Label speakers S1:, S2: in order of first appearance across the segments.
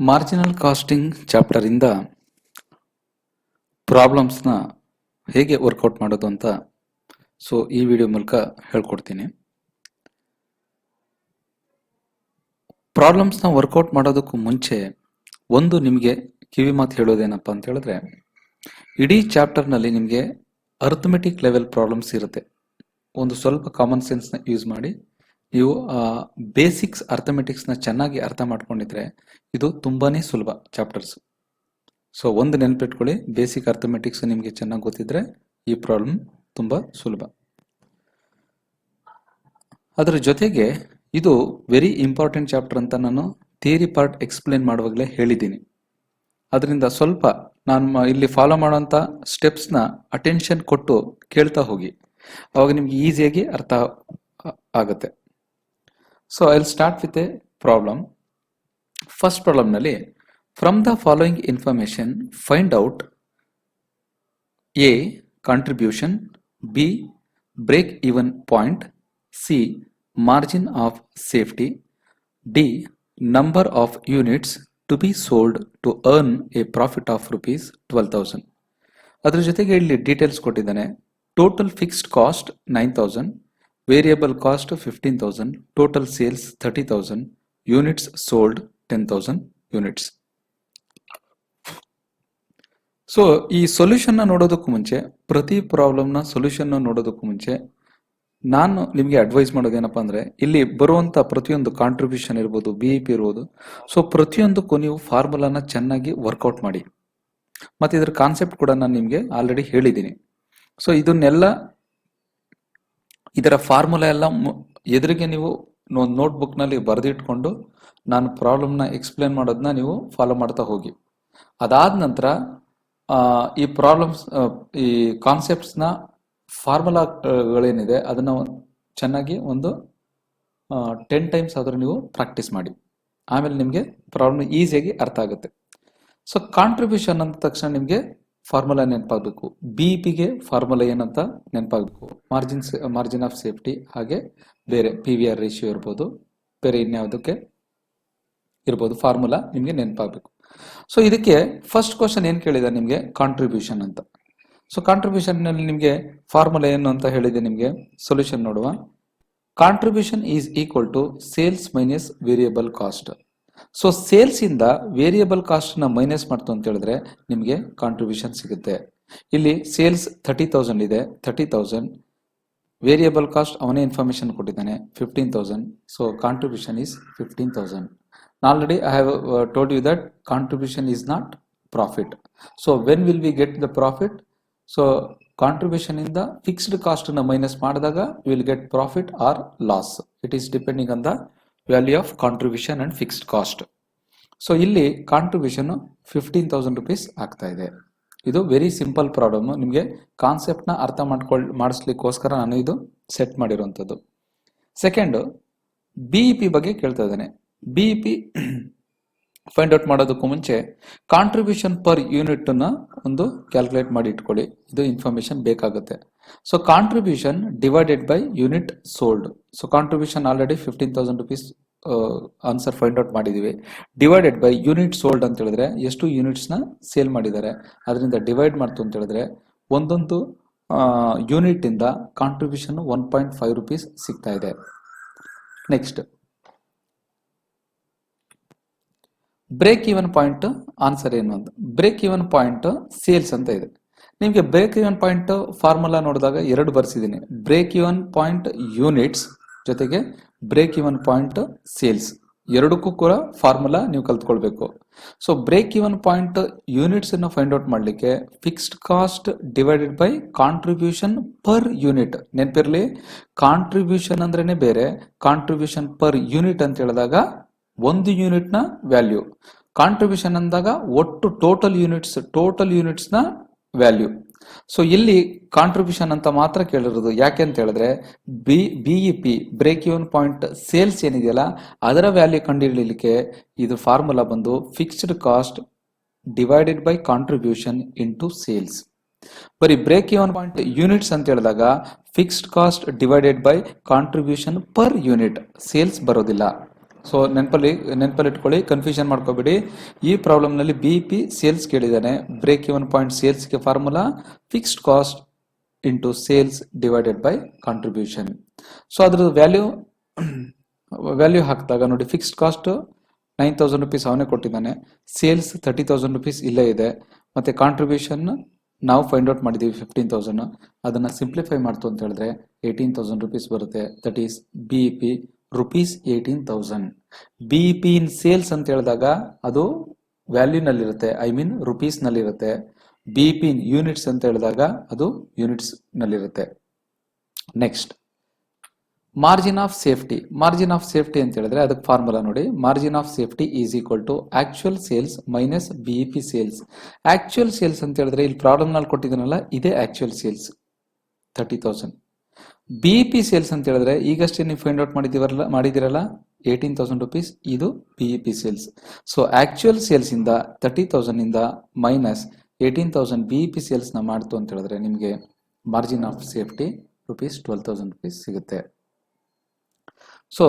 S1: Marginal casting chapter ಇಂದ problems ನ ಹೇಗೆ ವರ್ಕೌಟ್ ಮಾಡೋದು ಅಂತ ಈ ವಿಡಿಯೋ ಮೂಲಕ ಹೇಳ್ಕೊಡ್ತೀನಿ. ಪ್ರಾಬ್ಲಮ್ಸ್ ನ ವರ್ಕೌಟ್ ಮಾಡೋದಕ್ಕೂ ಮುಂಚೆ ಒಂದು ನಿಮಗೆ ಕಿವಿ ಮಾತು ಹೇಳೋದೇನಪ್ಪ ಅಂತ ಹೇಳಿದ್ರೆ, ಇಡೀ ಚಾಪ್ಟರ್ ನಲ್ಲಿ ನಿಮಗೆ ಅರ್ಥಮೆಟಿಕ್ ಲೆವೆಲ್ ಪ್ರಾಬ್ಲಮ್ಸ್ ಇರುತ್ತೆ. ಒಂದು ಸ್ವಲ್ಪ ಕಾಮನ್ ಸೆನ್ಸ್ ನ ಯೂಸ್ ಮಾಡಿ ನೀವು ಬೇಸಿಕ್ಸ್ ಅರ್ಥಮೆಟಿಕ್ಸ್ ನ ಚೆನ್ನಾಗಿ ಅರ್ಥ ಮಾಡ್ಕೊಂಡಿದ್ರೆ ಇದು ತುಂಬಾನೇ ಸುಲಭ ಚಾಪ್ಟರ್ಸ್. ಒಂದು ನೆನಪಿಟ್ಕೊಳ್ಳಿ, ಬೇಸಿಕ್ ಅರ್ಥಮೆಟಿಕ್ಸ್ ನಿಮಗೆ ಚೆನ್ನಾಗಿ ಗೊತ್ತಿದ್ರೆ ಈ ಪ್ರಾಬ್ಲಮ್ ತುಂಬಾ ಸುಲಭ. ಅದರ ಜೊತೆಗೆ ಇದು ವೆರಿ ಇಂಪಾರ್ಟೆಂಟ್ ಚಾಪ್ಟರ್ ಅಂತ ನಾನು ಥಿಯರಿ ಪಾರ್ಟ್ ಎಕ್ಸ್ಪ್ಲೇನ್ ಮಾಡುವಾಗಲೇ ಹೇಳಿದ್ದೀನಿ. ಅದರಿಂದ ಸ್ವಲ್ಪ ನಾನು ಇಲ್ಲಿ ಫಾಲೋ ಮಾಡುವಂತ ಸ್ಟೆಪ್ಸ್ ನ ಅಟೆನ್ಷನ್ ಕೊಟ್ಟು ಕೇಳ್ತಾ ಹೋಗಿ, ಅವಾಗ ನಿಮ್ಗೆ ಈಸಿಯಾಗಿ ಅರ್ಥ ಆಗುತ್ತೆ. I will start with a problem. First problem ನಲ್ಲಿ, from the following information find out A contribution, B break even point, C margin of safety, D number of units to be sold to earn a profit of rupees 12,000. ಅದರ ಜೊತೆಗೆ ಇಲ್ಲಿ details ಕೊಟ್ಟಿದ್ದಾನೆ. Total fixed cost 9,000, variable cost 15,000, total sales 30,000, units sold 10,000 units. ಈ solution ನ ನೋಡೋದಕ್ಕೂ ಮುಂಚೆ, ಪ್ರತಿ problem ನ ಸೊಲ್ಯೂಷನ್ ನೋಡೋದಕ್ಕೂ ಮುಂಚೆ ನಾನು ನಿಮಗೆ ಅಡ್ವೈಸ್ ಮಾಡೋದೇನಪ್ಪ ಅಂದ್ರೆ, ಇಲ್ಲಿ ಬರುವಂತ ಪ್ರತಿಯೊಂದು ಕಾಂಟ್ರಿಬ್ಯೂಷನ್ ಇರ್ಬೋದು, BEP ಇರ್ಬೋದು, ಪ್ರತಿಯೊಂದಕ್ಕೂ ನೀವು ಫಾರ್ಮುಲಾನ ಚೆನ್ನಾಗಿ ವರ್ಕೌಟ್ ಮಾಡಿ. ಮತ್ತೆ ಇದರ ಕಾನ್ಸೆಪ್ಟ್ ಕೂಡ ನಾನು ನಿಮಗೆ ಆಲ್ರೆಡಿ ಹೇಳಿದ್ದೀನಿ. ಇದನ್ನೆಲ್ಲ, ಇದರ ಫಾರ್ಮುಲಾ ಎಲ್ಲ ಎದುರಿಗೆ ನೀವು ನೋಟ್ಬುಕ್ ನಲ್ಲಿ ಬರೆದಿಟ್ಕೊಂಡು ನಾನು ಪ್ರಾಬ್ಲಮ್ ನ ಎಕ್ಸ್ಪ್ಲೇನ್ ಮಾಡೋದನ್ನ ನೀವು ಫಾಲೋ ಮಾಡ್ತಾ ಹೋಗಿ. ಅದಾದ ನಂತರ ಈ ಪ್ರಾಬ್ಲಮ್ಸ್, ಈ ಕಾನ್ಸೆಪ್ಟ್ಸ್ ನ ಫಾರ್ಮುಲಾಗಳೇನಿದೆ ಅದನ್ನ ಚೆನ್ನಾಗಿ ಒಂದು 10 ಟೈಮ್ಸ್ ಆದ್ರೂ ನೀವು ಪ್ರಾಕ್ಟೀಸ್ ಮಾಡಿ. ಆಮೇಲೆ ನಿಮಗೆ ಪ್ರಾಬ್ಲಮ್ ಈಸಿಯಾಗಿ ಅರ್ಥ ಆಗುತ್ತೆ. ಕಾಂಟ್ರಿಬ್ಯೂಷನ್ ಅಂದ ತಕ್ಷಣ ನಿಮಗೆ ಫಾರ್ಮುಲಾ ನೆನಪಾಗಬೇಕು. BEPಗೆ ಫಾರ್ಮುಲಾ ಏನಂತ ನೆನಪಾಗಬೇಕು. ಮಾರ್ಜಿನ್ ಆಫ್ ಸೇಫ್ಟಿ, ಹಾಗೆ ಬೇರೆ PVR ರೇಷಿಯೋ ಇರ್ಬೋದು, ಬೇರೆ ಇನ್ಯಾವುದಕ್ಕೆ ಇರ್ಬೋದು, ಫಾರ್ಮುಲಾ ನಿಮಗೆ ನೆನಪಾಗಬೇಕು. ಇದಕ್ಕೆ ಫಸ್ಟ್ ಕ್ವಶನ್ ಏನ್ ಕೇಳಿದ ನಿಮಗೆ, ಕಾಂಟ್ರಿಬ್ಯೂಷನ್ ಅಂತ. ಕಾಂಟ್ರಿಬ್ಯೂಷನ್ ನಲ್ಲಿ ನಿಮಗೆ ಫಾರ್ಮುಲಾ ಏನು ಅಂತ ಹೇಳಿದೆ. ನಿಮಗೆ ಸೊಲ್ಯೂಷನ್ ನೋಡುವ. Contribution is equal to sales minus variable cost. Sales ಇಂದ ವೇರಿಯಬಲ್ ಕಾಸ್ಟ್ ನ ಮೈನಸ್ ಮಾಡ್ತು ಅಂತ ಹೇಳಿದ್ರೆ ನಿಮಗೆ ಕಾಂಟ್ರಿಬ್ಯೂಷನ್ ಸಿಗುತ್ತೆ. ಇಲ್ಲಿ ಸೇಲ್ಸ್ 30,000 ಇದೆ, 30,000 ವೇರಿಯಬಲ್ ಕಾಸ್ಟ್ ಅವನೇ ಇನ್ಫಾರ್ಮೇಶನ್ ಕೊಟ್ಟಿದ್ದಾನೆ 15,000. Contribution is 15,000. Already I have told you that contribution is not profit. When will we get the profit? Contribution ಇಂದ ಫಿಕ್ಸ್ಡ್ ಕಾಸ್ಟ್ ನ ಮೈನಸ್ ಮಾಡಿದಾಗ will get profit or loss. It is depending on the value of contribution and fixed cost. ಇಲ್ಲಿ contribution 15,000 rupees ಆಗ್ತಾ ಇದೆ. ಇದು very simple problem. ನಿಮಗೆ concept ನ ಅರ್ಥ ಮಾಡಿಸ್ಲಿಕ್ಕೋಸ್ಕರ ನಾನು ಇದು ಸೆಟ್ ಮಾಡಿರುವಂತದ್ದು. ಸೆಕೆಂಡ್, BEP ಬಗ್ಗೆ ಕೇಳ್ತಾ ಇದ್ದೇನೆ. BEP ಫೈಂಡ್ ಔಟ್ ಮಾಡೋದಕ್ಕೂ ಮುಂಚೆ ಕಾಂಟ್ರಿಬ್ಯೂಷನ್ ಪರ್ ಯೂನಿಟ್ ನ ಒಂದು ಕ್ಯಾಲ್ಕುಲೇಟ್ ಮಾಡಿ ಇಟ್ಕೊಳ್ಳಿ. ಇದು ಇನ್ಫಾರ್ಮೇಶನ್ ಬೇಕಾಗುತ್ತೆ. Contribution divided by unit sold. Contribution already 15,000 rupees answer find out ಮಾಡಿದೀವಿ. ಡಿವೈಡೆಡ್ ಬೈ ಯೂನಿಟ್ ಸೋಲ್ಡ್ ಅಂತ ಹೇಳಿದ್ರೆ ಎಷ್ಟು ಯೂನಿಟ್ಸ್ ನ ಸೇಲ್ ಮಾಡಿದ್ದಾರೆ ಅದರಿಂದ ಡಿವೈಡ್ ಮಾಡ್ತು ಅಂತ ಹೇಳಿದ್ರೆ ಒಂದೊಂದು ಯೂನಿಟ್ ಇಂದ ಕಾಂಟ್ರಿಬ್ಯೂಷನ್ 1.5 rupees ಸಿಗ್ತಾ ಇದೆ. Next, break even point answer ಏನು ಅಂತ. ಬ್ರೇಕ್ ಈವನ್ ಪಾಯಿಂಟ್ ಸೇಲ್ಸ್ ಅಂತ ಇದೆ. ನಿಮಗೆ ಬ್ರೇಕ್ ಈವನ್ ಪಾಯಿಂಟ್ ಫಾರ್ಮುಲಾ ನೋಡಿದಾಗ ಎರಡು ಬರ್ಸಿದ್ದೀನಿ. ಬ್ರೇಕ್ ಈವನ್ ಪಾಯಿಂಟ್ ಯೂನಿಟ್ಸ್ ಜೊತೆಗೆ ಬ್ರೇಕ್ ಈವನ್ ಪಾಯಿಂಟ್ ಸೇಲ್ಸ್, ಎರಡಕ್ಕೂ ಕೂಡ ಫಾರ್ಮುಲಾ ನೀವು ಕಲ್ತ್ಕೊಳ್ಬೇಕು. ಬ್ರೇಕ್ ಈವನ್ ಪಾಯಿಂಟ್ ಯೂನಿಟ್ಸ್ ಅನ್ನು ಫೈಂಡ್ ಔಟ್ ಮಾಡ್ಲಿಕ್ಕೆ fixed cost divided by contribution per unit. ನೆನಪಿರ್ಲಿ, ಕಾಂಟ್ರಿಬ್ಯೂಷನ್ ಅಂದ್ರೇನೆ ಬೇರೆ, ಕಾಂಟ್ರಿಬ್ಯೂಷನ್ ಪರ್ ಯೂನಿಟ್ ಅಂತ ಹೇಳಿದಾಗ ಒಂದು ಯೂನಿಟ್ ನ ವ್ಯಾಲ್ಯೂ, ಕಾಂಟ್ರಿಬ್ಯೂಷನ್ ಅಂದಾಗ ಒಟ್ಟು ಟೋಟಲ್ ಯೂನಿಟ್ಸ್ ನ ವ್ಯಾಲ್ಯೂ. ಇಲ್ಲಿ ಕಾಂಟ್ರಿಬ್ಯೂಷನ್ ಅಂತ ಮಾತ್ರ ಕೇಳಿರೋದು. ಯಾಕೆ ಅಂತ ಹೇಳಿದ್ರೆ BEP break even point sales ಏನಿದೆಯಲ್ಲ ಅದರ ವ್ಯಾಲ್ಯೂ ಕಂಡುಹಿಡಿಯಲಿಕ್ಕೆ ಇದು ಫಾರ್ಮುಲಾ ಬಂದು fixed cost divided by contribution into sales. ಬರೀ ಬ್ರೇಕ್ ಈವನ್ ಪಾಯಿಂಟ್ ಯೂನಿಟ್ಸ್ ಅಂತ ಹೇಳಿದಾಗ fixed cost divided by contribution per unit, sales ಬರೋದಿಲ್ಲ. ಸೊ ನೆನಪಲ್ಲಿ ಇಟ್ಕೊಳ್ಳಿ, ಕನ್ಫ್ಯೂಷನ್ ಮಾಡ್ಕೋಬೇಡಿ. ಈ ಪ್ರಾಬ್ಲಮ್ನಲ್ಲಿ BEP ಸೇಲ್ಸ್ ಕೇಳಿದ್ದಾನೆ. ಬ್ರೇಕ್ ಇವನ್ ಪಾಯಿಂಟ್ ಸೇಲ್ಸ್ಗೆ formula fixed cost into sales divided by contribution. So ಅದ್ರ ವ್ಯಾಲ್ಯೂ ಹಾಕಿದಾಗ ನೋಡಿ, ಫಿಕ್ಸ್ಡ್ ಕಾಸ್ಟ್ 9,000 ರುಪೀಸ್ ಅವನೇ ಕೊಟ್ಟಿದ್ದಾನೆ, ಸೇಲ್ಸ್ 30,000 ರುಪೀಸ್ ಇಲ್ಲೇ ಇದೆ, ಮತ್ತೆ ಕಾಂಟ್ರಿಬ್ಯೂಷನ್ ನಾವು ಫೈಂಡ್ ಔಟ್ ಮಾಡಿದ್ದೀವಿ 15,000. ಅದನ್ನ ಸಿಂಪ್ಲಿಫೈ ಮಾಡ್ತು ಅಂತ ಹೇಳಿದ್ರೆ 18,000 ರುಪೀಸ್ ಬರುತ್ತೆ. That is BEP rupees 18,000. BEP in sales ಅಂತ ಹೇಳಿದಾಗ ಅದು ವ್ಯಾಲ್ಯೂನಲ್ಲಿರುತ್ತೆ, ಐ ಮೀನ್ ರುಪೀಸ್ ನಲ್ಲಿರುತ್ತೆ. BEP ಇನ್ ಯೂನಿಟ್ಸ್ ಅಂತ ಹೇಳಿದಾಗ ಅದು ಯೂನಿಟ್ಸ್ ನಲ್ಲಿರುತ್ತೆ. Next, margin of safety. Margin of safety ಅಂತ ಹೇಳಿದ್ರೆ ಅದಕ್ಕೆ ಫಾರ್ಮುಲಾ ನೋಡಿ, margin of safety is equal to actual sales minus BEP sales. Actual sales ಅಂತ ಹೇಳಿದ್ರೆ ಇಲ್ಲಿ ಪ್ರಾಬ್ಲಮ್ ನಲ್ಲಿ ಕೊಟ್ಟಿದ್ದೀನಲ್ಲ, ಇದೇ ಆಕ್ಚುಯಲ್ ಸೇಲ್ಸ್ 30,000. BEP ಸೇಲ್ಸ್ ಅಂತ ಹೇಳಿದ್ರೆ ಈಗಷ್ಟೇ ನೀವು ಫೈಂಡ್ ಔಟ್ ಮಾಡಿದಿರಲ್ಲ 18,000 ರುಪೀಸ್, ಇದು BEP sales. So actual sales ಇಂದ 30,000 ಇಂದ ಮೈನಸ್ 18,000 BEP ಸೇಲ್ಸ್ ನ ಮಾಡ್ತು ಅಂತ ಹೇಳಿದ್ರೆ ನಿಮಗೆ margin of safety rupees 12,000 rupees ಸಿಗುತ್ತೆ. ಸೊ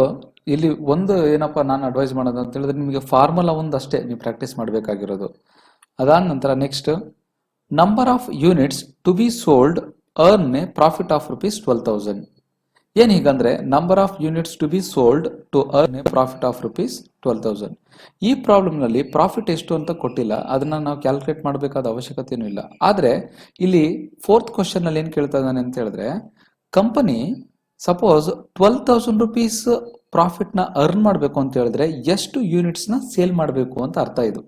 S1: ಇಲ್ಲಿ ಒಂದು ಏನಪ್ಪ ನಾನು ಅಡ್ವೈಸ್ ಮಾಡೋದು ಅಂತ ಹೇಳಿದ್ರೆ, ನಿಮಗೆ ಫಾರ್ಮುಲಾ ಒಂದಷ್ಟೇ ನೀವು ಪ್ರಾಕ್ಟೀಸ್ ಮಾಡಬೇಕಾಗಿರೋದು. ಅದಾದ ನಂತರ next, number of units to be sold earn a profit of rupees 12,000. ಏನ್ ಹೀಗಂದ್ರೆ number of units to be sold to earn a profit of rupees 12,000. ಈ ಪ್ರಾಬ್ಲಮ್ ನಲ್ಲಿ ಪ್ರಾಫಿಟ್ ಎಷ್ಟು ಅಂತ ಕೊಟ್ಟಿಲ್ಲ, ಅದನ್ನ ನಾವು ಕ್ಯಾಲ್ಕುಲೇಟ್ ಮಾಡಬೇಕಾದ ಅವಶ್ಯಕತೆನೂ ಇಲ್ಲ. ಆದ್ರೆ ಇಲ್ಲಿ 4th ಕ್ವಶನ್ ನಲ್ಲಿ ಏನ್ ಕೇಳ್ತಾ ಇದ್ದಾನೆ ಅಂತ ಹೇಳಿದ್ರೆ, ಕಂಪನಿ ಸಪೋಸ್ 12,000 ರುಪೀಸ್ ಪ್ರಾಫಿಟ್ ನ ಅರ್ನ್ ಮಾಡಬೇಕು ಅಂತ ಹೇಳಿದ್ರೆ ಎಷ್ಟು ಯೂನಿಟ್ಸ್ ನ ಸೇಲ್ ಮಾಡಬೇಕು ಅಂತ ಅರ್ಥ. ಇದು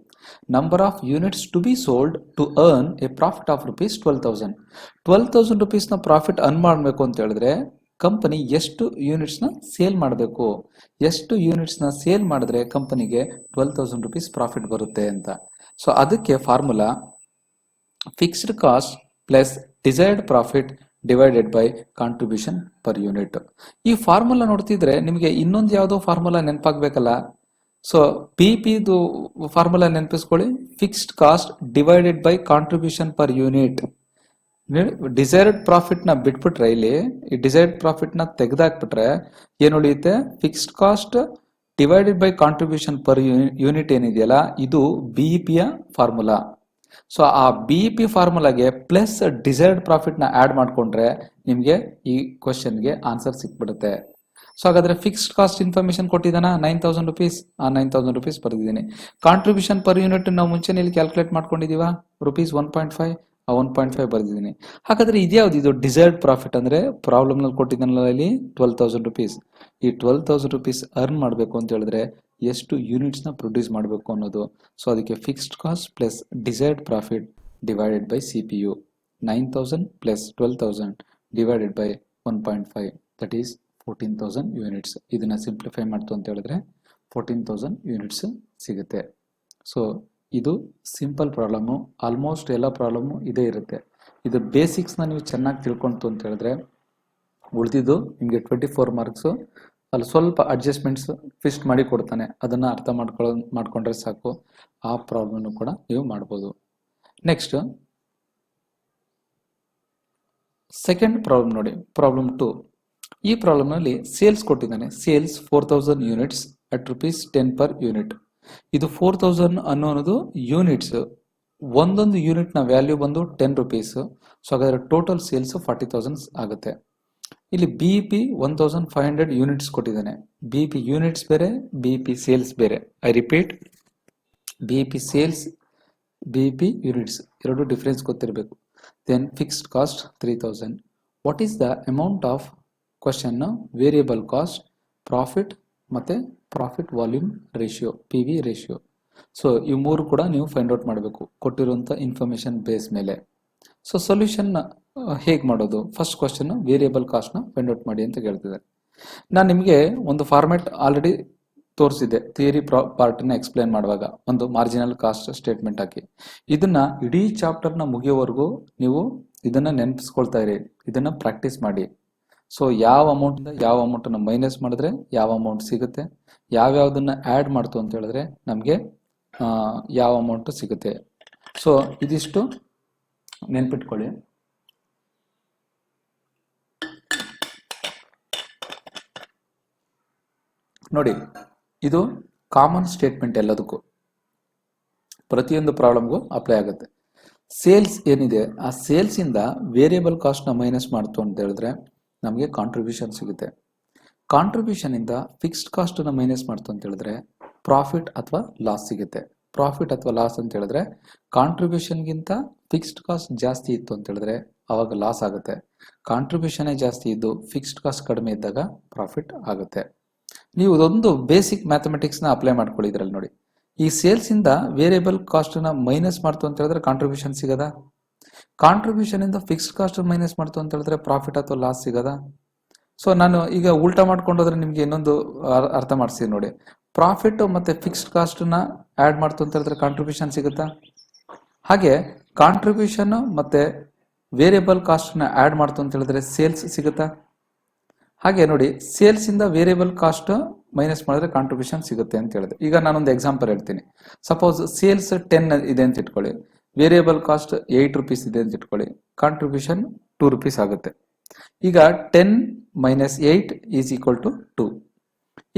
S1: number of units to be sold to earn a profit of rupees 12,000. 12,000 rupees ನ ಪ್ರಾಫಿಟ್ ಅರ್ನ್ ಮಾಡಬೇಕು ಅಂತ ಹೇಳಿದ್ರೆ ಕಂಪನಿ ಎಷ್ಟು ಯೂನಿಟ್ಸ್ ನ ಸೇಲ್ ಮಾಡಬೇಕು, ಎಷ್ಟು ಯೂನಿಟ್ಸ್ ನ ಸೇಲ್ ಮಾಡಿದ್ರೆ ಕಂಪನಿಗೆ 12,000 ರುಪೀಸ್ ಪ್ರಾಫಿಟ್ ಬರುತ್ತೆ ಅಂತ. ಸೊ ಅದಕ್ಕೆ formula fixed cost plus desired profit divided by contribution per unit. ಈ ಫಾರ್ಮುಲಾ ನೋಡ್ತಿದ್ರೆ ನಿಮಗೆ ಇನ್ನೊಂದು ಯಾವುದೋ ಫಾರ್ಮುಲಾ ನೆನಪಾಗಬೇಕಲ್ಲ. ಸೊ BEP ಫಾರ್ಮುಲಾ ನೆನಪಿಸ್ಕೊಳ್ಳಿ, fixed cost divided by contribution per unit. Desired profit ನ ಬಿಟ್ಬಿಟ್ರೆ, ಇಲ್ಲಿ ಈ ಡಿಸೈರ್ಡ್ ಪ್ರಾಫಿಟ್ ನ ತೆಗೆದಾಕ್ಬಿಟ್ರೆ ಏನ್ ಉಳಿಯುತ್ತೆ, fixed cost divided by contribution per unit ಏನಿದೆಯಲ್ಲ, ಇದು BEP ಯ ಫಾರ್ಮುಲಾ. ಸೊ ಆ BEP ಫಾರ್ಮುಲಾಗೆ ಪ್ಲಸ್ ಡಿಸೈರ್ಡ್ ಪ್ರಾಫಿಟ್ ನ ಆಡ್ ಮಾಡ್ಕೊಂಡ್ರೆ ನಿಮ್ಗೆ ಈ ಕ್ವಶನ್ಗೆ ಆನ್ಸರ್ ಸಿಕ್ಬಿಡುತ್ತೆ. ಸೊ ಹಾಗಾದ್ರೆ ಫಿಕ್ಸ್ಡ್ ಕಾಸ್ಟ್ ಇನ್ಫಾರ್ಮೇಶನ್ ಕೊಟ್ಟಿದ್ದಾನ 9,000 ರುಪೀಸ್, ಆ 9,000 ರುಪೀಸ್ ಬರೆದಿದ್ದೀನಿ. ಕಾಂಟ್ರಿಬ್ಯೂಷನ್ ಪರ್ ಯೂನಿಟ್ ನಾವು ಮುಂಚೆನೆ ಇಲ್ಲಿ ಕ್ಯಾಲ್ಕುಲೇಟ್ ಮಾಡ್ಕೊಂಡಿದೀವ, ರುಪೀಸ್ 1.5, ಆ 1.5 ಬರೆದಿದ್ದೀನಿ. ಹಾಗಾದ್ರೆ ಇದ್ಯಾವ್ದು ಇದು ಡಿಸೈರ್ಡ್ ಪ್ರಾಫಿಟ್ ಅಂದ್ರೆ ಪ್ರಾಬ್ಲಮ್ ನಲ್ಲಿ ಕೊಟ್ಟಿದ್ದಾನಲ್ಲ ಇಲ್ಲಿ 12,000 ರುಪೀಸ್. ಈ 12,000 ರುಪೀಸ್ ಅರ್ನ್ ಮಾಡಬೇಕು ಅಂತ ಹೇಳಿದ್ರೆ ಎಷ್ಟು ಯೂನಿಟ್ಸ್ ನ ಪ್ರೊಡ್ಯೂಸ್ ಮಾಡಬೇಕು ಅನ್ನೋದು. ಸೊ ಅದಕ್ಕೆ fixed cost plus desired profit divided by CPU, 9,000 plus 12,000 divided by 1.5, that is 14,000 units. ಇದನ್ನ ಸಿಂಪ್ಲಿಫೈ ಮಾಡ್ತು ಅಂತ ಹೇಳಿದ್ರೆ 14,000 ಯೂನಿಟ್ಸ್ ಸಿಗುತ್ತೆ. ಸೊ ಇದು ಸಿಂಪಲ್ ಪ್ರಾಬ್ಲಮ್. ಆಲ್ಮೋಸ್ಟ್ ಎಲ್ಲ ಪ್ರಾಬ್ಲಮ್ ಇದೇ ಇರುತ್ತೆ. ಇದು ಬೇಸಿಕ್ಸ್ ನ ನೀವು ಚೆನ್ನಾಗಿ ತಿಳ್ಕೊಂತು ಅಂತ ಹೇಳಿದ್ರೆ ಉಳಿದಿದ್ದು ನಿಮಗೆ 24 ಮಾರ್ಕ್ಸ್. ಅಲ್ಲಿ ಸ್ವಲ್ಪ ಅಡ್ಜಸ್ಟ್ಮೆಂಟ್ಸ್ ಫಿಸ್ಟ್ ಮಾಡಿ ಕೊಡ್ತಾನೆ, ಅದನ್ನ ಅರ್ಥ ಮಾಡ್ಕೊಂಡ್ರೆ ಸಾಕು, ಆ ಪ್ರಾಬ್ಲಮ್ ಕೂಡ ನೀವು ಮಾಡ್ಬೋದು. ನೆಕ್ಸ್ಟ್ ಸೆಕೆಂಡ್ ಪ್ರಾಬ್ಲಮ್ ನೋಡಿ, ಪ್ರಾಬ್ಲಮ್ 2. ಈ ಪ್ರಾಬ್ಲಮ್ ನಲ್ಲಿ ಸೇಲ್ಸ್ ಕೊಟ್ಟಿದ್ದಾನೆ, sales 4,000 units at rupees 10 per unit. ಇದು 4,000 ಅನ್ನೋದು ಯೂನಿಟ್ಸ್, ಒಂದೊಂದು ಯೂನಿಟ್ ನ ವ್ಯಾಲ್ಯೂ ಬಂದು 10 ರುಪೀಸ್. ಸೊ ಹಾಗಾದ್ರೆ ಟೋಟಲ್ ಸೇಲ್ಸ್ 40,000 ಆಗುತ್ತೆ. ಇಲ್ಲಿ BEP 1,500 ಯೂನಿಟ್ಸ್ ಕೊಟ್ಟಿದ್ದಾನೆ. BEP ಯೂನಿಟ್ಸ್ ಬೇರೆ, BEP ಸೇಲ್ಸ್ ಬೇರೆ. I repeat, BEP sales, BEP units ಎರಡು ಡಿಫರೆನ್ಸ್ ಗೊತ್ತಿರಬೇಕು. Then fixed cost 3,000. What is the amount of question variable cost, profit ಮತ್ತೆ profit volume ratio, PV ratio. So ಈ ಮೂರು ಕೂಡ ನೀವು ಫೈಂಡ್ ಔಟ್ ಮಾಡಬೇಕು ಕೊಟ್ಟಿರುವಂತ ಇನ್ಫಾರ್ಮೇಶನ್ ಬೇಸ್ ಮೇಲೆ. ಸೊ ಸೊಲ್ಯೂಷನ್ ಹೇಗೆ ಮಾಡೋದು, ಫಸ್ಟ್ ಕ್ವಶನ್ ವೇರಿಯಬಲ್ ಕಾಸ್ಟ್ ನ ಫೈಂಡ್ ಔಟ್ ಮಾಡಿ ಅಂತ ಹೇಳ್ತಿದ್ದಾರೆ. ನಾನು ನಿಮಗೆ ಒಂದು ಫಾರ್ಮ್ಯಾಟ್ ಆಲ್ರೆಡಿ ತೋರಿಸಿದೆ ಥಿಯರಿ ಪಾರ್ಟ್ ನ ಎಕ್ಸ್ಪ್ಲೇನ್ ಮಾಡುವಾಗ, ಒಂದು ಮಾರ್ಜಿನಲ್ ಕಾಸ್ಟ್ ಸ್ಟೇಟ್ಮೆಂಟ್ ಹಾಕಿ. ಇದನ್ನ ಇಡೀ ಚಾಪ್ಟರ್ ನ ಮುಗಿಯೋವರೆಗೂ ನೀವು ಇದನ್ನ ನೆನಪಿಸ್ಕೊಳ್ತಾ ಇರಿ, ಇದನ್ನ ಪ್ರಾಕ್ಟೀಸ್ ಮಾಡಿ. ಸೊ ಯಾವ ಅಮೌಂಟ್ ಇಂದ ಯಾವ ಅಮೌಂಟ್ ಅನ್ನ ಮೈನಸ್ ಮಾಡಿದ್ರೆ ಯಾವ ಅಮೌಂಟ್ ಸಿಗುತ್ತೆ, ಯಾವ್ಯಾವ್ದನ್ನ ಆಡ್ ಮಾಡ್ತು ಅಂತ ಹೇಳಿದ್ರೆ ನಮ್ಗೆ ಯಾವ ಅಮೌಂಟ್ ಸಿಗುತ್ತೆ. ಸೊ ಇದಿಷ್ಟು ನೆನ್ಪಿಟ್ಕೊಳ್ಳಿ. ನೋಡಿ, ಇದು ಕಾಮನ್ ಸ್ಟೇಟ್ಮೆಂಟ್ ಎಲ್ಲದಕ್ಕೂ, ಪ್ರತಿಯೊಂದು ಪ್ರಾಬ್ಲಮ್ಗೂ ಅಪ್ಲೈ ಆಗುತ್ತೆ. ಸೇಲ್ಸ್ ಏನಿದೆ ಆ ಸೇಲ್ಸ್ ಇಂದ ವೇರಿಯಬಲ್ ಕಾಸ್ಟ್ ನ ಮೈನಸ್ ಮಾಡ್ತು ಅಂತ ಹೇಳಿದ್ರೆ ನಮಗೆ ಕಾಂಟ್ರಿಬ್ಯೂಷನ್ ಸಿಗುತ್ತೆ. ಕಾಂಟ್ರಿಬ್ಯೂಷನ್ ಇಂದ ಫಿಕ್ಸ್ಡ್ ಕಾಸ್ಟ್ ನ ಮೈನಸ್ ಮಾಡ್ತು ಅಂತ ಹೇಳಿದ್ರೆ ಪ್ರಾಫಿಟ್ ಅಥವಾ ಲಾಸ್ ಸಿಗುತ್ತೆ. ಪ್ರಾಫಿಟ್ ಅಥವಾ ಲಾಸ್ ಅಂತ ಹೇಳಿದ್ರೆ ಕಾಂಟ್ರಿಬ್ಯೂಷನ್ ಗಿಂತ ಫಿಕ್ಸ್ಡ್ ಕಾಸ್ಟ್ ಜಾಸ್ತಿ ಇತ್ತು ಅಂತ ಹೇಳಿದ್ರೆ ಅವಾಗ ಲಾಸ್ ಆಗುತ್ತೆ. ಕಾಂಟ್ರಿಬ್ಯೂಷನ್ ಜಾಸ್ತಿ ಇದ್ದು ಫಿಕ್ಸ್ಡ್ ಕಾಸ್ಟ್ ಕಡಿಮೆ ಇದ್ದಾಗ ಪ್ರಾಫಿಟ್ ಆಗುತ್ತೆ. ನೀವು ಇದೊಂದು ಬೇಸಿಕ್ ಮ್ಯಾಥಮೆಟಿಕ್ಸ್ ನ ಅಪ್ಲೈ ಮಾಡ್ಕೊಳ್ಳಿ ಇದ್ರಲ್ಲಿ ನೋಡಿ. ಈ ಸೇಲ್ಸ್ ಇಂದ ವೇರಿಯಬಲ್ ಕಾಸ್ಟ್ ನ ಮೈನಸ್ ಮಾಡ್ತು ಅಂತ ಹೇಳಿದ್ರೆ ಕಾಂಟ್ರಿಬ್ಯೂಷನ್ ಸಿಗದ, ಕಾಂಟ್ರಿಬ್ಯೂಷನ್ ಇಂದ ಫಿಕ್ಸ್ಡ್ ಕಾಸ್ಟ್ ಮೈನಸ್ ಮಾಡ್ತು ಅಂತ ಹೇಳಿದ್ರೆ ಪ್ರಾಫಿಟ್ ಅಥವಾ ಲಾಸ್ ಸಿಗದ. ಸೊ ನಾನು ಈಗ ಉಲ್ಟಾ ಮಾಡ್ಕೊಂಡೋದ್ರೆ ನಿಮ್ಗೆ ಇನ್ನೊಂದು ಅರ್ಥ ಮಾಡಿಸ್ತೀನಿ ನೋಡಿ. ಪ್ರಾಫಿಟ್ ಮತ್ತೆ ಫಿಕ್ಸ್ಡ್ ಕಾಸ್ಟ್ ನ ಆಡ್ ಮಾಡ್ತು ಅಂತ ಹೇಳಿದ್ರೆ ಕಾಂಟ್ರಿಬ್ಯೂಷನ್ ಸಿಗುತ್ತಾ? ಹಾಗೆ ಕಾಂಟ್ರಿಬ್ಯೂಷನ್ ಮತ್ತೆ ವೇರಿಯಬಲ್ ಕಾಸ್ಟ್ ನ ಆಡ್ ಮಾಡ್ತು ಅಂತ ಹೇಳಿದ್ರೆ ಸೇಲ್ಸ್ ಸಿಗುತ್ತಾ? ಹಾಗೆ ನೋಡಿ, ಸೇಲ್ಸ್ ಇಂದ ವೇರಿಯಬಲ್ ಕಾಸ್ಟ್ ಮೈನಸ್ ಮಾಡಿದ್ರೆ ಕಾಂಟ್ರಿಬ್ಯೂಷನ್ ಸಿಗುತ್ತೆ ಅಂತ ಹೇಳಿದೆ. ಈಗ ನಾನೊಂದು ಎಕ್ಸಾಂಪಲ್ ಹೇಳ್ತೀನಿ. ಸಪೋಸ್ ಸೇಲ್ಸ್ 10 ಇದೆ ಅಂತ ಇಟ್ಕೊಳ್ಳಿ, ವೇರಿಯಬಲ್ ಕಾಸ್ಟ್ 8 rupees ಇದೆ ಅಂತ ಇಟ್ಕೊಳ್ಳಿ, ಕಾಂಟ್ರಿಬ್ಯೂಷನ್ 2 rupees ಆಗುತ್ತೆ. ಈಗ 10 - 8 ಈಸ್ ಈಕ್ವಲ್ ಟು 2.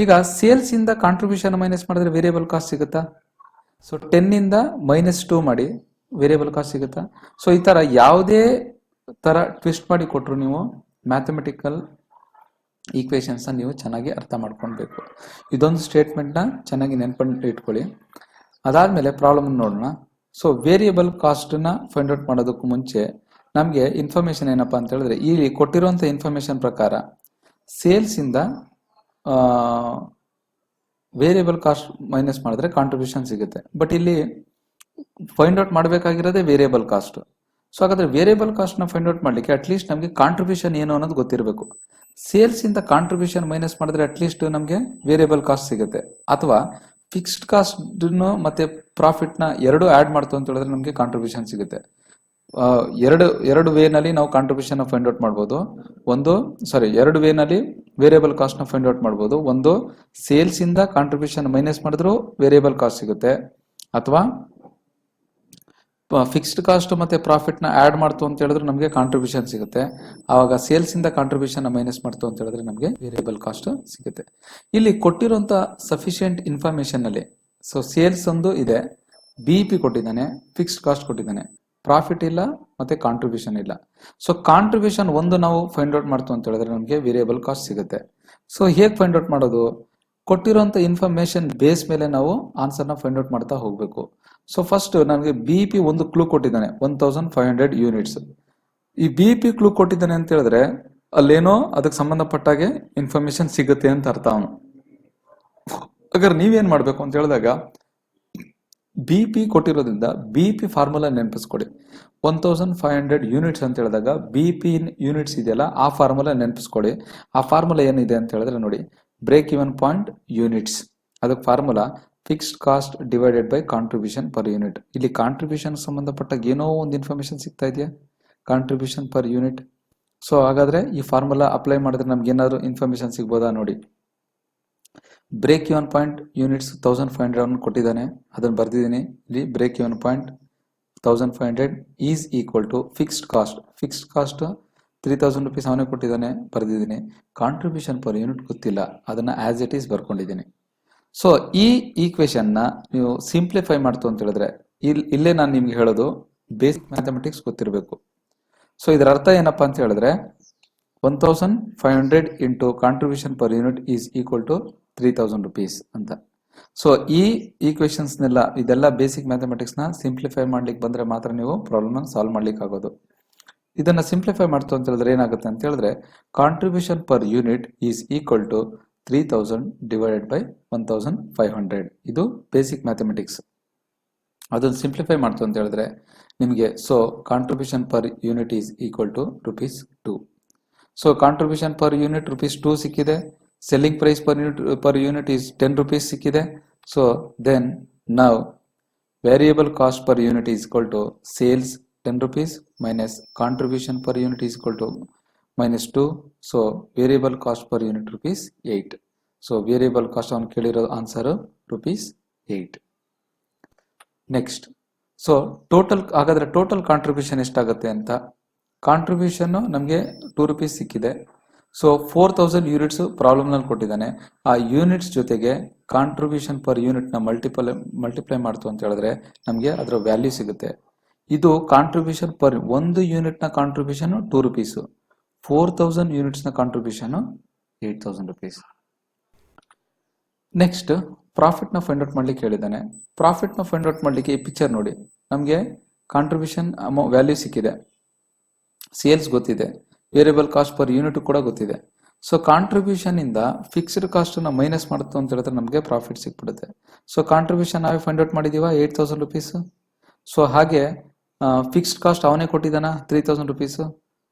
S1: ಈಗ ಸೇಲ್ಸ್ ಇಂದ ಕಾಂಟ್ರಿಬ್ಯೂಷನ್ ಮೈನಸ್ ಮಾಡಿದ್ರೆ ವೇರಿಯಬಲ್ ಕಾಸ್ಟ್ ಸಿಗುತ್ತಾ? ಸೊ 10 ಇಂದ -2 ಮಾಡಿ ವೇರಿಯಬಲ್ ಕಾಸ್ಟ್ ಸಿಗುತ್ತಾ? ಸೊ ಈ ತರ ಯಾವುದೇ ತರ ಟ್ವಿಸ್ಟ್ ಮಾಡಿ ಕೊಟ್ರು ನೀವು ಮ್ಯಾಥಮೆಟಿಕಲ್ ಈಕ್ವೇಶನ್ಸ್ ನೀವು ಚೆನ್ನಾಗಿ ಅರ್ಥ ಮಾಡ್ಕೊಳ್ಬೇಕು. ಇದೊಂದು ಸ್ಟೇಟ್ಮೆಂಟ್ ನ ಚೆನ್ನಾಗಿ ನೆನ್ಪಂಡು ಇಟ್ಕೊಳ್ಳಿ. ಅದಾದ್ಮೇಲೆ ಪ್ರಾಬ್ಲಮ್ ನೋಡೋಣ. ಸೊ ವೇರಿಯಬಲ್ ಕಾಸ್ಟ್ ನ ಫೈಂಡ್ ಔಟ್ ಮಾಡೋದಕ್ಕೂ ಮುಂಚೆ ನಮಗೆ ಇನ್ಫಾರ್ಮೇಶನ್ ಏನಪ್ಪಾ ಅಂತ ಹೇಳಿದ್ರೆ, ಇಲ್ಲಿ ಕೊಟ್ಟಿರುವಂತ ಇನ್ಫಾರ್ಮೇಶನ್ ಪ್ರಕಾರ ಸೇಲ್ಸ್ ಇಂದ ವೇರಿಯಬಲ್ ಕಾಸ್ಟ್ ಮೈನಸ್ ಮಾಡಿದ್ರೆ ಕಾಂಟ್ರಿಬ್ಯೂಷನ್ ಸಿಗುತ್ತೆ. ಬಟ್ ಇಲ್ಲಿ ಫೈಂಡ್ ಔಟ್ ಮಾಡಬೇಕಾಗಿರೋದೇ ವೇರಿಯಬಲ್ ಕಾಸ್ಟ್. ಸೊ ಹಾಗಾದ್ರೆ ವೇರಿಯಬಲ್ ಕಾಸ್ಟ್ ನ ಫೈಂಡ್ ಔಟ್ ಮಾಡ್ಲಿಕ್ಕೆ ಅಟ್ಲೀಸ್ಟ್ ನಮಗೆ ಕಾಂಟ್ರಿಬ್ಯೂಷನ್ ಏನು ಅನ್ನೋದು ಗೊತ್ತಿರಬೇಕು. ಸೇಲ್ಸ್ ಇಂದ ಕಾಂಟ್ರಿಬ್ಯೂಷನ್ ಮೈನಸ್ ಮಾಡಿದ್ರೆ ಅಟ್ಲೀಸ್ಟ್ ನಮಗೆ ವೇರಿಯಬಲ್ ಕಾಸ್ಟ್ ಸಿಗುತ್ತೆ. ಅಥವಾ ಫಿಕ್ಸ್ಡ್ ಕಾಸ್ಟ್ ಮತ್ತೆ ಪ್ರಾಫಿಟ್ ನ ಎರಡು ಆಡ್ ಮಾಡ್ತು ಅಂತ ಹೇಳಿದ್ರೆ ನಮಗೆ ಕಾಂಟ್ರಿಬ್ಯೂಷನ್ ಸಿಗುತ್ತೆ. ಎರಡು ವೇನಲ್ಲಿ ನಾವು ಕಾಂಟ್ರಿಬ್ಯೂಷನ್ ಫೈಂಡ್ ಔಟ್ ಮಾಡಬಹುದು. ಎರಡು ವೇನಲ್ಲಿ ವೇರಿಯಬಲ್ ಕಾಸ್ಟ್ ನ ಫೈಂಡ್ ಔಟ್ ಮಾಡಬಹುದು. ಒಂದು, ಸೇಲ್ಸ್ ಇಂದ ಕಾಂಟ್ರಿಬ್ಯೂಷನ್ ಮೈನಸ್ ಮಾಡಿದ್ರು ವೇರಿಯಬಲ್ ಕಾಸ್ಟ್ ಸಿಗುತ್ತೆ, ಅಥವಾ ಫಿಕ್ಸ್ಡ್ ಕಾಸ್ಟ್ ಮತ್ತೆ ಪ್ರಾಫಿಟ್ ನ ಆಡ್ ಮಾಡ್ತು ಅಂತ ಹೇಳಿದ್ರೆ ನಮಗೆ ಕಾಂಟ್ರಿಬ್ಯೂಷನ್ ಸಿಗುತ್ತೆ. ಆವಾಗ ಸೇಲ್ಸ್ ಇಂದ ಕಾಂಟ್ರಿಬ್ಯೂಷನ್ ಮೈನಸ್ ಮಾಡ್ತು ಅಂತ ಹೇಳಿದ್ರೆ ನಮಗೆ ವೇರಿಯಬಲ್ ಕಾಸ್ಟ್ ಸಿಗುತ್ತೆ. ಇಲ್ಲಿ ಕೊಟ್ಟಿರುವಂತ ಸಫಿಶಿಯಂಟ್ ಇನ್ಫಾರ್ಮೇಶನ್ ಅಲ್ಲಿ ಸೊ ಸೇಲ್ಸ್ ಒಂದು ಇದೆ, ಬಿಇಪಿ ಕೊಟ್ಟಿದ್ದಾನೆ, ಫಿಕ್ಸ್ಡ್ ಕಾಸ್ಟ್ ಕೊಟ್ಟಿದ್ದಾನೆ, ಪ್ರಾಫಿಟ್ ಇಲ್ಲ ಮತ್ತೆ ಕಾಂಟ್ರಿಬ್ಯೂಷನ್ ಇಲ್ಲ. ಸೊ ಕಾಂಟ್ರಿಬ್ಯೂಷನ್ ಒಂದು ನಾವು ಫೈಂಡ್ ಔಟ್ ಮಾಡ್ತು ಅಂತ ಹೇಳಿದ್ರೆ ನಮಗೆ ವೇರಿಯಬಲ್ ಕಾಸ್ಟ್ ಸಿಗುತ್ತೆ. ಸೊ ಹೇಗೆ ಫೈಂಡ್ ಔಟ್ ಮಾಡೋದು? ಕೊಟ್ಟಿರುವಂತ ಇನ್ಫಾರ್ಮೇಶನ್ ಬೇಸ್ ಮೇಲೆ ನಾವು ಆನ್ಸರ್ ನ ಫೈಂಡ್ ಔಟ್ ಮಾಡ್ತಾ ಹೋಗ್ಬೇಕು. ಸೊ ಫಸ್ಟ್ ನನಗೆ ಬಿಇಪಿ ಒಂದು ಕ್ಲೂ ಕೊಟ್ಟಿದ್ದಾನೆ, 1500 ಯೂನಿಟ್ಸ್. ಈ ಬಿಇಪಿ ಕ್ಲೂ ಕೊಟ್ಟಿದ್ದಾನೆ ಅಂತ ಹೇಳಿದ್ರೆ ಅಲ್ಲೇನೋ ಅದಕ್ಕೆ ಸಂಬಂಧಪಟ್ಟಾಗೆ ಇನ್ಫಾರ್ಮೇಶನ್ ಸಿಗುತ್ತೆ ಅಂತ ಅರ್ಥ ಅವನು. ಹಾಗಾದ್ರೆ ನೀವೇನ್ ಮಾಡ್ಬೇಕು ಅಂತ ಹೇಳಿದಾಗ ಬಿಪಿ ಕೊಟ್ಟಿರೋದ್ರಿಂದ ಬಿಪಿ ಫಾರ್ಮುಲಾ ನೆನಪಿಸ್ಕೊಡಿ. 1500 ಯೂನಿಟ್ಸ್ ಅಂತ ಹೇಳಿದಾಗ ಬಿಪಿ ಯೂನಿಟ್ಸ್ ಇದೆಯಲ್ಲ ಆ ಫಾರ್ಮುಲಾ ನೆನಪಿಸ್ಕೊಡಿ. ಆ ಫಾರ್ಮುಲಾ ಏನಿದೆ ಅಂತ ಹೇಳಿದ್ರೆ ನೋಡಿ, ಬ್ರೇಕ್ ಇವನ್ ಪಾಯಿಂಟ್ ಯೂನಿಟ್ಸ್, ಅದಕ್ಕೆ formula fixed cost divided by contribution per unit. ಇಲ್ಲಿ ಕಾಂಟ್ರಿಬ್ಯೂಷನ್ ಸಂಬಂಧಪಟ್ಟಾಗ ಏನೋ ಒಂದು ಇನ್ಫಾರ್ಮೇಶನ್ ಸಿಗ್ತಾ ಇದೆಯಾ, ಕಾಂಟ್ರಿಬ್ಯೂಷನ್ ಪರ್ ಯೂನಿಟ್. ಸೊ ಹಾಗಾದ್ರೆ ಈ ಫಾರ್ಮುಲಾ ಅಪ್ಲೈ ಮಾಡಿದ್ರೆ ನಮ್ಗೆ ಏನಾದ್ರು ಇನ್ಫಾರ್ಮೇಶನ್ ಸಿಗ್ಬೋದಾ ನೋಡಿ. ಬ್ರೇಕ್ ಇವನ್ ಪಾಯಿಂಟ್ ಯೂನಿಟ್ಸ್ 1500 ಕೊಟ್ಟಿದ್ದಾನೆ, ಅದನ್ನು ಬರ್ದಿದ್ದೀನಿ ಇಲ್ಲಿ. Break even point 1500 is equal to fixed cost 3000 rupees ಅವನೇ ಕೊಟ್ಟಿದ್ದಾನೆ, ಬರ್ದಿದ್ದೀನಿ. ಕಾಂಟ್ರಿಬ್ಯೂಷನ್ ಪರ್ ಯೂನಿಟ್ ಗೊತ್ತಿಲ್ಲ, ಅದನ್ನ ಆಸ್ ಇಟ್ ಈಸ್ ಬರ್ಕೊಂಡಿದ್ದೀನಿ. ಸೊ ಈ ಈಕ್ವೇಶನ್ ನ ನೀವು ಸಿಂಪ್ಲಿಫೈ ಮಾಡ್ತು ಅಂತ ಹೇಳಿದ್ರೆ ಇಲ್ಲೇ ನಾನು ನಿಮ್ಗೆ ಹೇಳೋದು ಬೇಸಿಕ್ ಮ್ಯಾಥಮೆಟಿಕ್ಸ್ ಗೊತ್ತಿರಬೇಕು. ಸೊ ಇದರ ಅರ್ಥ ಏನಪ್ಪಾ ಅಂತ ಹೇಳಿದ್ರೆ 1500 into contribution per unit is equal to 3000 rupees ಅಂತ. ಸೊ ಈ ಈಕ್ವೇಶನ್ಸ್ ಇದೆಲ್ಲ ಬೇಸಿಕ್ ಮ್ಯಾಥಮೆಟಿಕ್ಸ್ ನ ಸಿಂಪ್ಲಿಫೈ ಮಾಡ್ಲಿಕ್ಕೆ ಬಂದ್ರೆ ಮಾತ್ರ ನೀವು ಪ್ರಾಬ್ಲಮ್ ಸಾಲ್ವ್ ಮಾಡ್ಲಿಕ್ಕೆ ಆಗೋದು. ಇದನ್ನ ಸಿಂಪ್ಲಿಫೈ ಮಾಡ್ತು ಅಂತ ಹೇಳಿದ್ರೆ ಏನಾಗುತ್ತೆ ಅಂತ ಹೇಳಿದ್ರೆ contribution per unit is equal to 3000 divided by 1500. ಇದು ಬೇಸಿಕ್ ಮ್ಯಾಥಮೆಟಿಕ್ಸ್. ಅದನ್ನು ಸಿಂಪ್ಲಿಫೈ ಮಾಡ್ತು ಅಂತ ಹೇಳಿದ್ರೆ ನಿಮಗೆ so contribution per unit is equal to ₹2. So contribution per unit ₹2 ಸಿಕ್ಕಿದೆ. Selling price per unit is 10 rupees ಸಿಕ್ಕಿದೆ. So then now variable cost per unit is equal to sales 10 rupees minus contribution per unit is equal to -2. So variable cost per unit ₹8. So variable cost on ಕೇಳಿರೋ answer ₹8. Next, so ಹಾಗಾದ್ರೆ total contribution ಎಷ್ಟಾಗುತ್ತೆ ಅಂತ. Contribution ನಮಗೆ ₹2 ಸಿಕ್ಕಿದೆ. So 4000 units problem ನಲ್ಲಿ ಕೊಟ್ಟಿದ್ದಾನೆ. ಆ units ಜೊತೆಗೆ ಕಾಂಟ್ರಿಬ್ಯೂಷನ್ ಪರ್ ಯೂನಿಟ್ ನ ಮಲ್ಟಿಪ್ಲೈ ಮಾಡ್ತು ಅಂತ ಹೇಳಿದ್ರೆ ನಮಗೆ ಅದರ ವ್ಯಾಲ್ಯೂ ಸಿಗುತ್ತೆ. ಇದು ಕಾಂಟ್ರಿಬ್ಯೂಷನ್ ಪರ್ ಒಂದು ಯೂನಿಟ್ ನ ಕಾಂಟ್ರಿಬ್ಯೂಷನ್ 2 rupees, 4000 ಯೂನಿಟ್ಸ್ ನ ಕಾಂಟ್ರಿಬ್ಯೂಷನ್ 8000 rupees. ನೆಕ್ಸ್ಟ್ ಪ್ರಾಫಿಟ್ ನ ಫೈಂಡ್ ಔಟ್ ಮಾಡ್ಲಿಕ್ಕೆ ಹೇಳಿದ್ದಾನೆ. ಪ್ರಾಫಿಟ್ ನ ಫೈಂಡ್ ಔಟ್ ಮಾಡ್ಲಿಕ್ಕೆ ಈ ಪಿಕ್ಚರ್ ನೋಡಿ, ನಮಗೆ ಕಾಂಟ್ರಿಬ್ಯೂಷನ್ ವ್ಯಾಲ್ಯೂ ಸಿಕ್ಕಿದೆ, ಸೇಲ್ಸ್ ಗೊತ್ತಿದೆ, ವೇರಿಯಬಲ್ ಕಾಸ್ಟ್ ಪರ್ ಯೂನಿಟ್ ಕೂಡ ಗೊತ್ತಿದೆ. ಸೊ ಕಾಂಟ್ರಿಬ್ಯೂಷನ್ ಇಂದ ಫಿಕ್ಸ್ಡ್ ಕಾಸ್ಟ್ ನ ಮೈನಸ್ ಮಾಡುತ್ತೆ ಅಂತ ಹೇಳಿದ್ರೆ ನಮಗೆ ಪ್ರಾಫಿಟ್ ಸಿಕ್ಬಿಡುತ್ತೆ. ಸೊ ಕಾಂಟ್ರಿಬ್ಯೂಷನ್ ನಾವೇ ಫೈಂಡ್ ಔಟ್ ಮಾಡಿದೀವ 8000 rupees. ಸೊ ಹಾಗೆ ಫಿಕ್ಸ್ಡ್ ಕಾಸ್ಟ್ ಅವನೇ ಕೊಟ್ಟಿದ್ದಾನ 3000 rupees.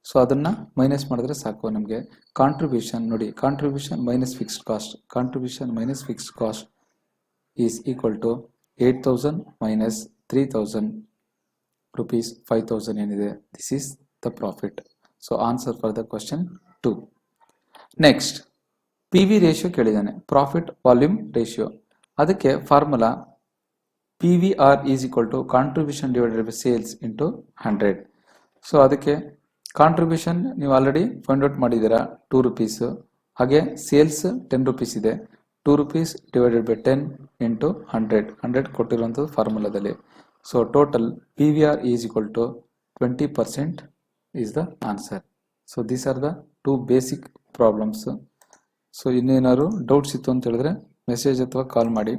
S1: ಸೊ ಅದನ್ನ ಮೈನಸ್ ಮಾಡಿದ್ರೆ ಸಾಕು ನಮಗೆ. ಕಾಂಟ್ರಿಬ್ಯೂಷನ್ ನೋಡಿ, contribution minus fixed cost, contribution minus fixed cost is equal to 8000 minus 3000 rupees 5000 ಏನಿದೆ, this is the profit. So answer for the question 2. Next PV ratio ಕೇಳಿದ್ದಾನೆ, profit volume ratio. ಅದಕ್ಕೆ formula PVR is equal to contribution divided by sales into 100. So ಅದಕ್ಕೆ contribution ನೀವು already find out ಮಾಡಿದ್ದೀರಾ 2 rupees, ಹಾಗೆ sales 10 rupees ಇದೆ, 2 rupees divided by 10 into 100 ಕೊಟ್ಟಿರುವಂಥದ್ದು ಫಾರ್ಮುಲಾದಲ್ಲಿ. So total PVR is equal to 20% is the answer. So these are the 2 basic problems. So ಇನ್ನೇನಾದ್ರು doubts ಇತ್ತು ಅಂತ ಹೇಳಿದ್ರೆ ಮೆಸೇಜ್ ಅಥವಾ ಕಾಲ್ ಮಾಡಿ.